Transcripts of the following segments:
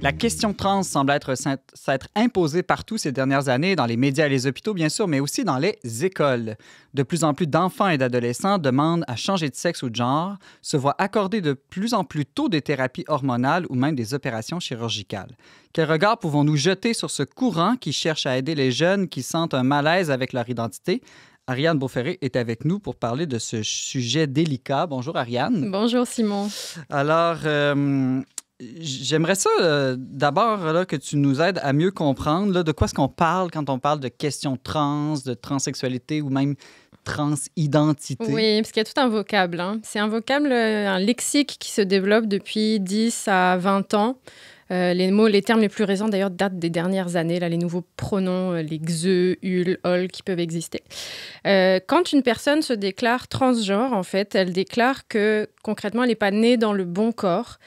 La question trans semble s'être imposée partout ces dernières années, dans les médias et les hôpitaux, bien sûr, mais aussi dans les écoles. De plus en plus d'enfants et d'adolescents demandent à changer de sexe ou de genre, se voient accorder de plus en plus tôt des thérapies hormonales ou même des opérations chirurgicales. Quel regard pouvons-nous jeter sur ce courant qui cherche à aider les jeunes qui sentent un malaise avec leur identité? Ariane Beauferré est avec nous pour parler de ce sujet délicat. Bonjour Ariane. Bonjour Simon. Alors, j'aimerais ça d'abord là, que tu nous aides à mieux comprendre là, de quoi est-ce qu'on parle quand on parle de questions trans, de transsexualité ou même transidentité. Oui, parce qu'il y a tout un vocable. Hein. C'est un vocable, un lexique qui se développe depuis 10 à 20 ans. Les termes les plus récents, d'ailleurs, datent des dernières années, là, les nouveaux pronoms, les xe, ul, ol, qui peuvent exister. Quand une personne se déclare transgenre, en fait, elle déclare que, concrètement, elle n'est pas née dans le bon corps,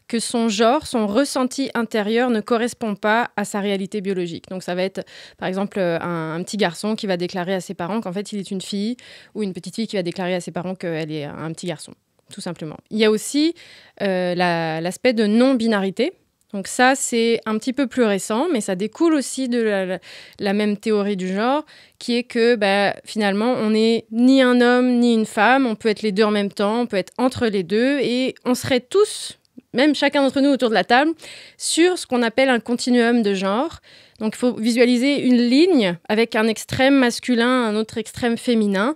que son genre, son ressenti intérieur ne correspond pas à sa réalité biologique. Donc, ça va être, par exemple, un petit garçon qui va déclarer à ses parents qu'en fait, il est une fille, ou une petite fille qui va déclarer à ses parents qu'elle est un petit garçon, tout simplement. Il y a aussi l'aspect de non-binarité. Donc ça, c'est un petit peu plus récent, mais ça découle aussi de la même théorie du genre, qui est que finalement, on n'est ni un homme ni une femme, on peut être les deux en même temps, on peut être entre les deux, et on serait tous, même chacun d'entre nous autour de la table, sur ce qu'on appelle un continuum de genre. Donc il faut visualiser une ligne avec un extrême masculin, un autre extrême féminin,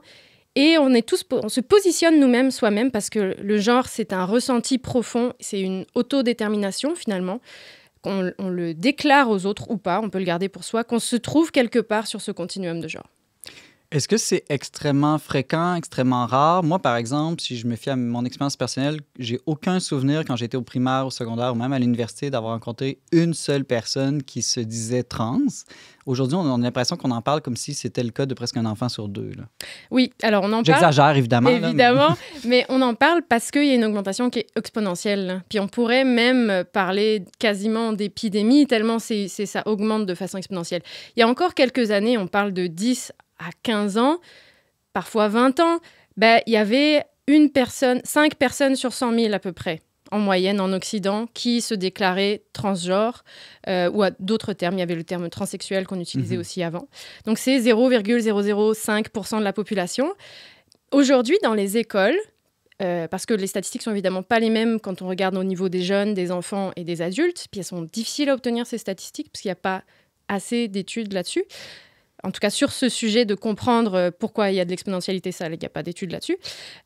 et on se positionne nous-mêmes, soi-même, parce que le genre, c'est un ressenti profond, c'est une autodétermination, finalement. On le déclare aux autres ou pas, on peut le garder pour soi, qu'on se trouve quelque part sur ce continuum de genre. Est-ce que c'est extrêmement fréquent, extrêmement rare? Moi, par exemple, si je me fie à mon expérience personnelle, j'ai aucun souvenir quand j'étais au primaire, au secondaire ou même à l'université d'avoir rencontré une seule personne qui se disait trans. Aujourd'hui, on a l'impression qu'on en parle comme si c'était le cas de presque un enfant sur deux. Là. Oui, alors on en parle. J'exagère, évidemment. Évidemment, Là, mais on en parle parce qu'il y a une augmentation qui est exponentielle. Là. Puis on pourrait même parler quasiment d'épidémie, tellement ça augmente de façon exponentielle. Il y a encore quelques années, on parle de 10 à 15 ans, parfois 20 ans, il y avait 5 personnes sur 100 000 à peu près, en moyenne en Occident, qui se déclaraient transgenres, ou à d'autres termes. Il y avait le terme transsexuel qu'on utilisait aussi avant. Donc c'est 0,005% de la population. Aujourd'hui, dans les écoles, parce que les statistiques sont évidemment pas les mêmes quand on regarde au niveau des jeunes, des enfants et des adultes, puis elles sont difficiles à obtenir ces statistiques, parce qu'il n'y a pas assez d'études là-dessus. En tout cas, sur ce sujet de comprendre pourquoi il y a de l'exponentialité, ça, il n'y a pas d'études là-dessus.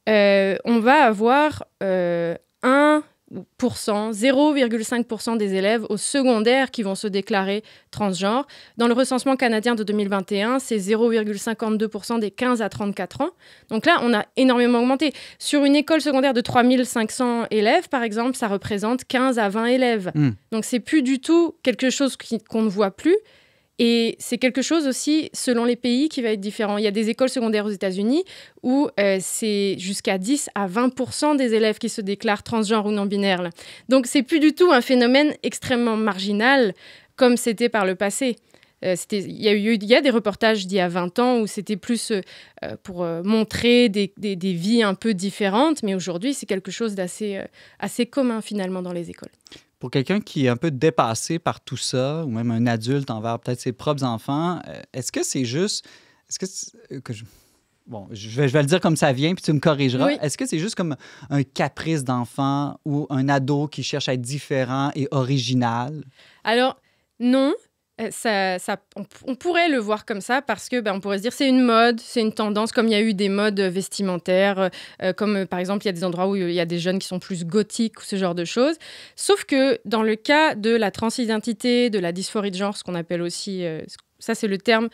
On va avoir 0,5% des élèves au secondaire qui vont se déclarer transgenres. Dans le recensement canadien de 2021, c'est 0,52% des 15 à 34 ans. Donc là, on a énormément augmenté. Sur une école secondaire de 3500 élèves, par exemple, ça représente 15 à 20 élèves. Donc c'est plus du tout quelque chose qu'on ne voit plus. Et c'est quelque chose aussi, selon les pays, qui va être différent. Il y a des écoles secondaires aux États-Unis où c'est jusqu'à 10 à 20% des élèves qui se déclarent transgenres ou non-binaires. Là. Donc, c'est plus du tout un phénomène extrêmement marginal comme c'était par le passé. Il y a des reportages d'il y a 20 ans où c'était plus pour montrer des vies un peu différentes. Mais aujourd'hui, c'est quelque chose d'assez assez commun, finalement, dans les écoles. Pour quelqu'un qui est un peu dépassé par tout ça, ou même un adulte envers peut-être ses propres enfants, est-ce que c'est juste... Bon, je vais le dire comme ça vient, puis tu me corrigeras. Oui. Est-ce que c'est juste comme un caprice d'enfant ou un ado qui cherche à être différent et original? Alors, non. On pourrait le voir comme ça parce que on pourrait se dire c'est une mode, c'est une tendance, comme il y a eu des modes vestimentaires, comme par exemple il y a des endroits où il y a des jeunes qui sont plus gothiques ou ce genre de choses. Sauf que dans le cas de la transidentité, de la dysphorie de genre, ce qu'on appelle aussi, ça c'est le terme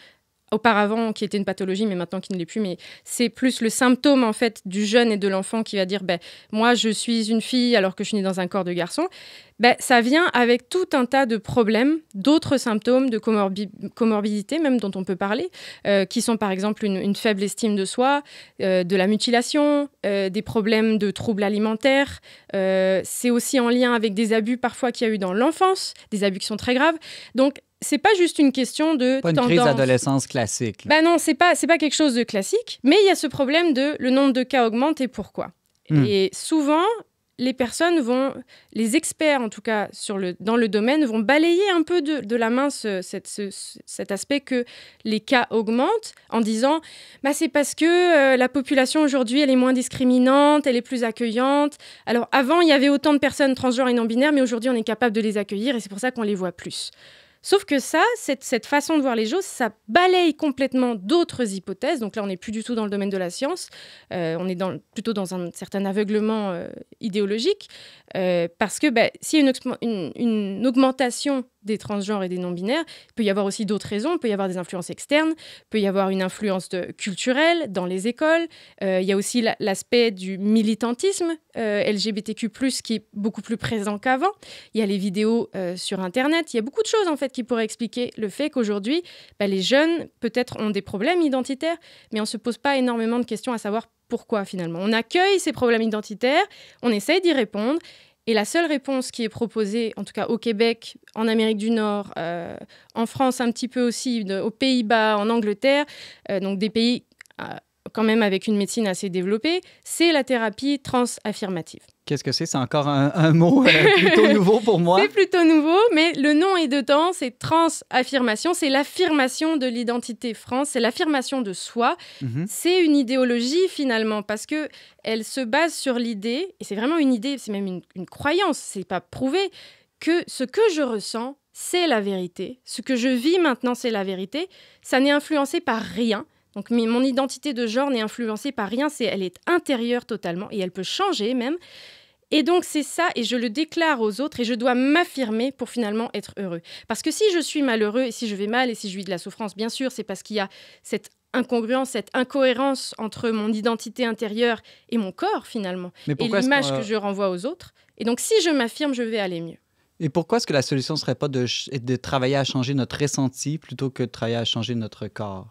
auparavant qui était une pathologie, mais maintenant qui ne l'est plus, mais c'est plus le symptôme en fait du jeune et de l'enfant qui va dire moi je suis une fille alors que je suis née dans un corps de garçon. Ça vient avec tout un tas de problèmes, d'autres symptômes de comorbidité même dont on peut parler, qui sont par exemple une faible estime de soi, de la mutilation, des problèmes de troubles alimentaires. C'est aussi en lien avec des abus parfois qu'il y a eu dans l'enfance, des abus qui sont très graves. Donc c'est pas juste une question de pas une tendance. Crise d'adolescence classique. Non, c'est pas quelque chose de classique, mais il y a ce problème de le nombre de cas augmente et pourquoi. Et souvent, les personnes les experts en tout cas dans le domaine, vont balayer un peu de la main cet aspect que les cas augmentent en disant c'est parce que la population aujourd'hui, elle est moins discriminante, elle est plus accueillante. Alors avant, il y avait autant de personnes transgenres et non-binaires, mais aujourd'hui, on est capable de les accueillir et c'est pour ça qu'on les voit plus. Sauf que cette façon de voir les choses, ça balaye complètement d'autres hypothèses. Donc là, on n'est plus du tout dans le domaine de la science. On est plutôt dans un certain aveuglement idéologique. Parce que s'il y a une augmentation des transgenres et des non-binaires, il peut y avoir aussi d'autres raisons. Il peut y avoir des influences externes. Il peut y avoir une influence culturelle dans les écoles. Il y a aussi l'aspect du militantisme LGBTQ+, qui est beaucoup plus présent qu'avant. Il y a les vidéos sur Internet. Il y a beaucoup de choses, en fait, qui pourraient expliquer le fait qu'aujourd'hui, les jeunes, peut-être, ont des problèmes identitaires, mais on ne se pose pas énormément de questions à savoir pourquoi, finalement. On accueille ces problèmes identitaires, on essaye d'y répondre, et la seule réponse qui est proposée, en tout cas au Québec, en Amérique du Nord, en France un petit peu aussi, aux Pays-Bas, en Angleterre, donc des pays quand même avec une médecine assez développée, c'est la thérapie transaffirmative. Qu'est-ce que c'est? C'est encore un mot plutôt nouveau pour moi. C'est plutôt nouveau, mais le nom est dedans, c'est transaffirmation, c'est l'affirmation de l'identité France, c'est l'affirmation de soi. C'est une idéologie finalement, parce qu'elle se base sur l'idée, et c'est vraiment une idée, c'est même une croyance, c'est pas prouvé, que ce que je ressens, c'est la vérité. Ce que je vis maintenant, c'est la vérité. Ça n'est influencé par rien. Donc mon identité de genre n'est influencée par rien, elle est intérieure totalement, et elle peut changer même. Et donc, c'est ça, et je le déclare aux autres, et je dois m'affirmer pour finalement être heureux. Parce que si je suis malheureux, et si je vais mal, et si je vis de la souffrance, bien sûr, c'est parce qu'il y a cette incongruence, cette incohérence entre mon identité intérieure et mon corps, finalement, et l'image que je renvoie aux autres. Et donc, si je m'affirme, je vais aller mieux. Et pourquoi est-ce que la solution ne serait pas de travailler à changer notre ressenti plutôt que de travailler à changer notre corps?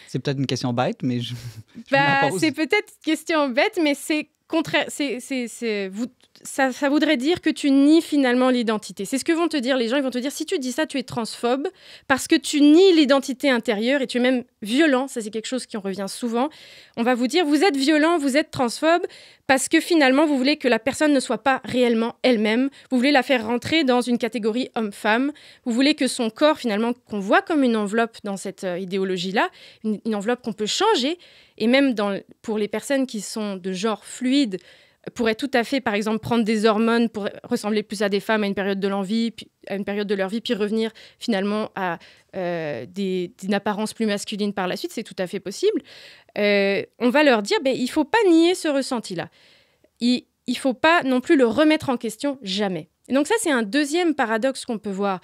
C'est peut-être une question bête, mais je me la pose. C'est peut-être une question bête, mais c'est contraire. Ça voudrait dire que tu nies finalement l'identité. C'est ce que vont te dire les gens. Ils vont te dire, si tu dis ça, tu es transphobe parce que tu nies l'identité intérieure et tu es même violent. Ça, c'est quelque chose qui en revient souvent. On va vous dire, vous êtes violent, vous êtes transphobe parce que finalement, vous voulez que la personne ne soit pas réellement elle-même. Vous voulez la faire rentrer dans une catégorie homme-femme. Vous voulez que son corps, finalement, qu'on voit comme une enveloppe dans cette idéologie-là, une enveloppe qu'on peut changer. Et même pour les personnes qui sont de genre fluide, pourraient tout à fait, par exemple, prendre des hormones pour ressembler plus à des femmes à une période de leur vie, puis revenir finalement à une apparence plus masculine par la suite. C'est tout à fait possible. On va leur dire, il ne faut pas nier ce ressenti-là. Il ne faut pas non plus le remettre en question, jamais. Et donc ça, c'est un deuxième paradoxe qu'on peut voir.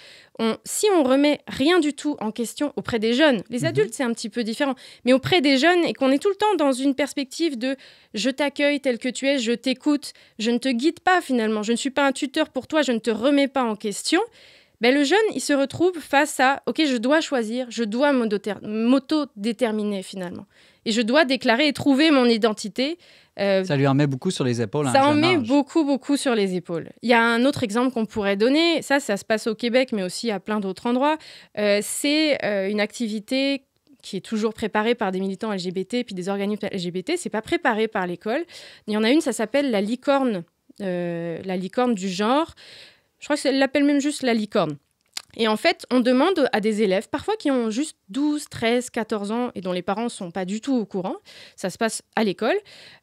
Si on remet rien du tout en question auprès des jeunes, les adultes, c'est un petit peu différent, mais auprès des jeunes, et qu'on est tout le temps dans une perspective de « je t'accueille tel que tu es, je t'écoute, je ne te guide pas finalement, je ne suis pas un tuteur pour toi, je ne te remets pas en question », le jeune, il se retrouve face à « ok, je dois choisir, je dois m'auto-déterminer finalement, et je dois déclarer et trouver mon identité ». Ça lui en met beaucoup sur les épaules. Ça en met beaucoup, beaucoup sur les épaules. Il y a un autre exemple qu'on pourrait donner, ça se passe au Québec, mais aussi à plein d'autres endroits. C'est une activité qui est toujours préparée par des militants LGBT puis des organismes LGBT. C'est pas préparé par l'école. Il y en a une, ça s'appelle la licorne du genre. Je crois qu'elle l'appelle même juste la licorne. Et en fait, on demande à des élèves, parfois qui ont juste 12, 13, 14 ans et dont les parents ne sont pas du tout au courant, ça se passe à l'école,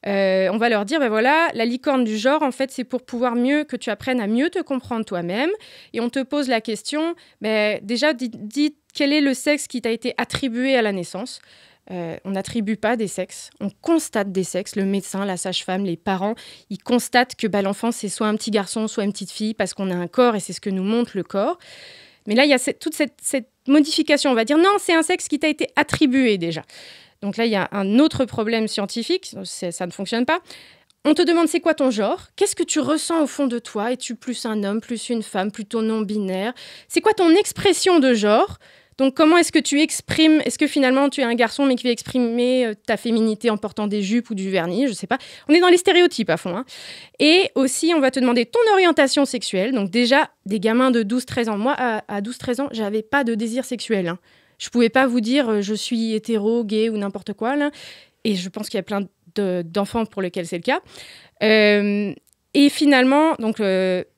on va leur dire, voilà, la licorne du genre, en fait, c'est pour pouvoir que tu apprennes à mieux te comprendre toi-même. Et on te pose la question, déjà, dis quel est le sexe qui t'a été attribué à la naissance. On n'attribue pas des sexes, on constate des sexes. Le médecin, la sage-femme, les parents, ils constatent que l'enfant, c'est soit un petit garçon, soit une petite fille, parce qu'on a un corps et c'est ce que nous montre le corps. Mais là, il y a toute cette modification. On va dire, non, c'est un sexe qui t'a été attribué déjà. Donc là, il y a un autre problème scientifique. Ça ne fonctionne pas. On te demande, c'est quoi ton genre? Qu'est-ce que tu ressens au fond de toi? Es-tu plus un homme, plus une femme, plutôt non-binaire? C'est quoi ton expression de genre? Donc, comment est-ce que tu exprimes? Est-ce que finalement, tu es un garçon, mais qui va exprimer ta féminité en portant des jupes ou du vernis? Je ne sais pas. On est dans les stéréotypes à fond. Et aussi, on va te demander ton orientation sexuelle. Donc déjà, des gamins de 12-13 ans. Moi, à 12-13 ans, je n'avais pas de désir sexuel. Je ne pouvais pas vous dire je suis hétéro, gay ou n'importe quoi. Et je pense qu'il y a plein d'enfants pour lesquels c'est le cas. Et finalement, donc,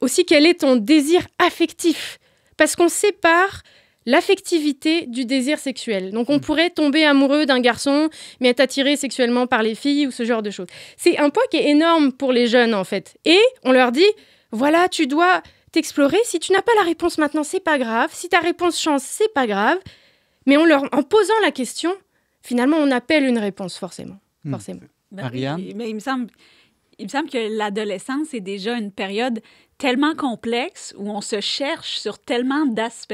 aussi, quel est ton désir affectif? Parce qu'on sépare l'affectivité du désir sexuel. Donc, on pourrait tomber amoureux d'un garçon, mais être attiré sexuellement par les filles ou ce genre de choses. C'est un point qui est énorme pour les jeunes, en fait. Et on leur dit, voilà, tu dois t'explorer. Si tu n'as pas la réponse maintenant, c'est pas grave. Si ta réponse change, c'est pas grave. Mais en posant la question, finalement, on appelle une réponse, forcément. Forcément. Ariane? Mais il me semble que l'adolescence est déjà une période tellement complexe où on se cherche sur tellement d'aspects,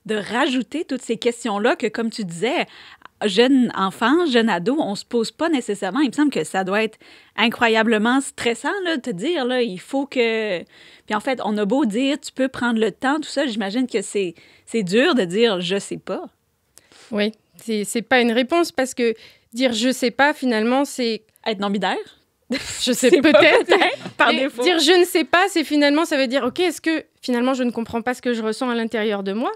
de rajouter toutes ces questions-là que, comme tu disais, jeune enfant, jeune ado, on se pose pas nécessairement. Il me semble que ça doit être incroyablement stressant là, de te dire, là, il faut que... Puis en fait, on a beau dire, tu peux prendre le temps, tout ça, j'imagine que c'est dur de dire « je sais pas ». Oui, c'est pas une réponse parce que dire « je sais pas », finalement, c'est... Être non-binaire? Je sais peut-être. Par défaut. Dire je ne sais pas, c'est finalement, ça veut dire, OK, est-ce que finalement je ne comprends pas ce que je ressens à l'intérieur de moi?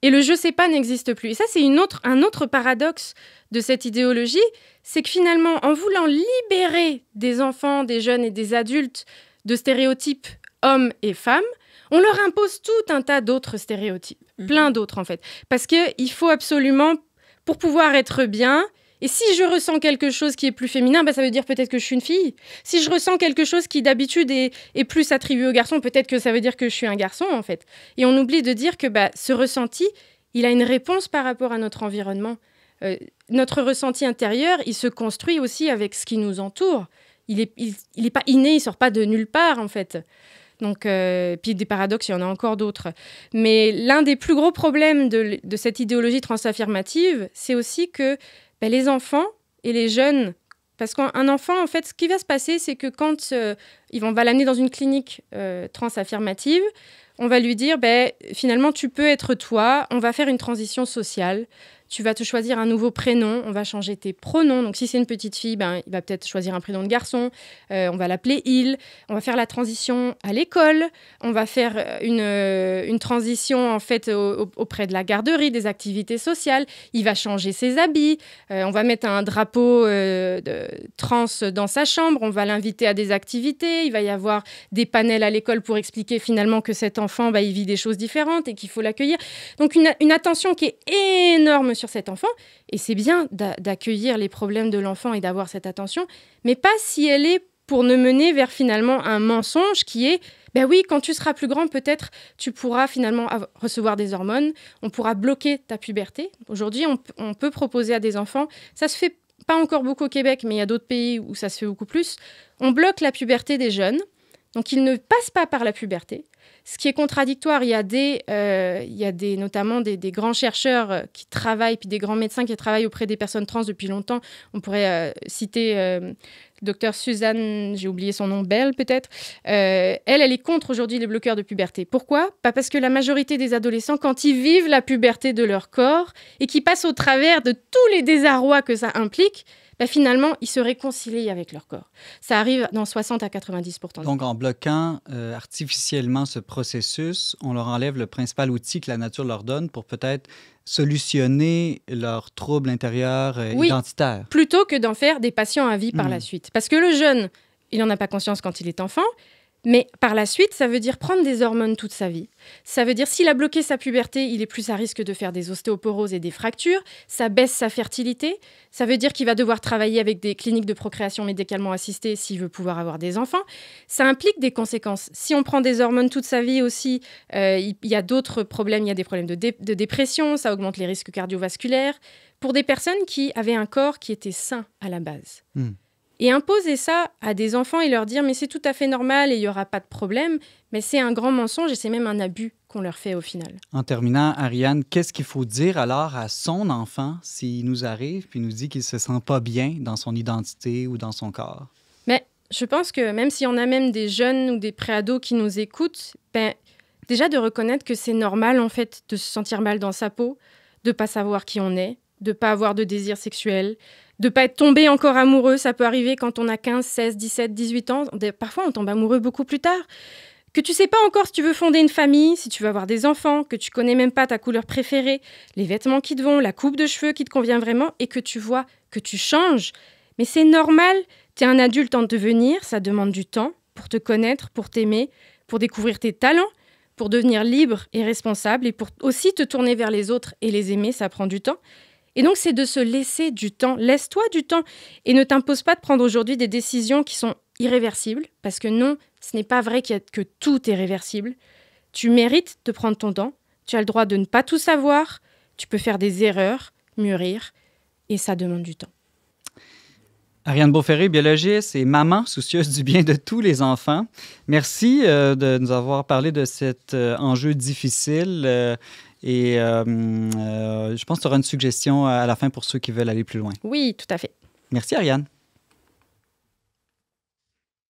Et le je sais pas n'existe plus. Et ça, c'est un autre paradoxe de cette idéologie, c'est que finalement, en voulant libérer des enfants, des jeunes et des adultes de stéréotypes hommes et femmes, on leur impose tout un tas d'autres stéréotypes, plein d'autres en fait. Parce qu'il faut absolument, pour pouvoir être bien... Et si je ressens quelque chose qui est plus féminin, ça veut dire peut-être que je suis une fille. Si je ressens quelque chose qui d'habitude est plus attribué aux garçons, peut-être que ça veut dire que je suis un garçon en fait. Et on oublie de dire que ce ressenti, il a une réponse par rapport à notre environnement. Notre ressenti intérieur, il se construit aussi avec ce qui nous entoure. Il est pas inné, il sort pas de nulle part en fait. Donc, puis des paradoxes, il y en a encore d'autres. Mais l'un des plus gros problèmes de cette idéologie transaffirmative, c'est aussi que les enfants et les jeunes, parce qu'un enfant, en fait, ce qui va se passer, c'est que quand on va l'amener dans une clinique transaffirmative, on va lui dire, finalement, tu peux être toi, on va faire une transition sociale. Tu vas te choisir un nouveau prénom, on va changer tes pronoms. Donc, si c'est une petite fille, il va peut-être choisir un prénom de garçon. On va l'appeler il. On va faire la transition à l'école. On va faire une transition, en fait, auprès de la garderie, des activités sociales. Il va changer ses habits. On va mettre un drapeau trans dans sa chambre. On va l'inviter à des activités. Il va y avoir des panels à l'école pour expliquer finalement que cet enfant, il vit des choses différentes et qu'il faut l'accueillir. Donc, une attention qui est énorme sur cet enfant, et c'est bien d'accueillir les problèmes de l'enfant et d'avoir cette attention, mais pas si elle est pour ne mener vers finalement un mensonge qui est, oui, quand tu seras plus grand, peut-être tu pourras finalement recevoir des hormones, on pourra bloquer ta puberté. Aujourd'hui, on peut proposer à des enfants, ça se fait pas encore beaucoup au Québec, mais il y a d'autres pays où ça se fait beaucoup plus, on bloque la puberté des jeunes, donc ils ne passent pas par la puberté. Ce qui est contradictoire, il y a notamment des grands chercheurs qui travaillent, puis des grands médecins qui travaillent auprès des personnes trans depuis longtemps. On pourrait citer le docteur Suzanne, j'ai oublié son nom, Bell peut-être. Elle est contre aujourd'hui les bloqueurs de puberté. Pourquoi? Pas parce que la majorité des adolescents, quand ils vivent la puberté de leur corps et qui passent au travers de tous les désarrois que ça implique, finalement, ils se réconcilient avec leur corps. Ça arrive dans 60 à 90%. Donc, en bloquant artificiellement ce processus, on leur enlève le principal outil que la nature leur donne pour peut-être solutionner leurs troubles intérieurs identitaires. Plutôt que d'en faire des patients à vie par la suite. Parce que le jeune, il n'en a pas conscience quand il est enfant, mais par la suite, ça veut dire prendre des hormones toute sa vie. Ça veut dire, s'il a bloqué sa puberté, il est plus à risque de faire des ostéoporoses et des fractures. Ça baisse sa fertilité. Ça veut dire qu'il va devoir travailler avec des cliniques de procréation médicalement assistées s'il veut pouvoir avoir des enfants. Ça implique des conséquences. Si on prend des hormones toute sa vie aussi, il y a d'autres problèmes. Il y a des problèmes de dépression. Ça augmente les risques cardiovasculaires. Pour des personnes qui avaient un corps qui était sain à la base. Et imposer ça à des enfants et leur dire « mais c'est tout à fait normal et il n'y aura pas de problème », mais c'est un grand mensonge et c'est même un abus qu'on leur fait au final. En terminant, Ariane, qu'est-ce qu'il faut dire alors à son enfant s'il nous arrive puis nous dit qu'il ne se sent pas bien dans son identité ou dans son corps? Mais je pense que même si on a même des jeunes ou des préados qui nous écoutent, déjà de reconnaître que c'est normal en fait de se sentir mal dans sa peau, de ne pas savoir qui on est, de ne pas avoir de désir sexuel, de ne pas être tombé encore amoureux. Ça peut arriver quand on a 15, 16, 17, 18 ans. Parfois, on tombe amoureux beaucoup plus tard. Que tu ne sais pas encore si tu veux fonder une famille, si tu veux avoir des enfants, que tu ne connais même pas ta couleur préférée, les vêtements qui te vont, la coupe de cheveux qui te convient vraiment, et que tu vois que tu changes. Mais c'est normal, tu es un adulte en devenir, ça demande du temps pour pour te connaître, pour t'aimer, pour découvrir tes talents, pour devenir libre et responsable et pour aussi te tourner vers les autres et les aimer, ça prend du temps. Et donc, c'est de se laisser du temps. Laisse-toi du temps et ne t'impose pas de prendre aujourd'hui des décisions qui sont irréversibles parce que non, ce n'est pas vrai que tout est réversible. Tu mérites de prendre ton temps. Tu as le droit de ne pas tout savoir. Tu peux faire des erreurs, mûrir et ça demande du temps. Ariane Beauferré, biologiste et maman soucieuse du bien de tous les enfants. Merci de nous avoir parlé de cet enjeu difficile. Je pense que tu auras une suggestion à la fin pour ceux qui veulent aller plus loin. Oui, tout à fait. Merci, Ariane.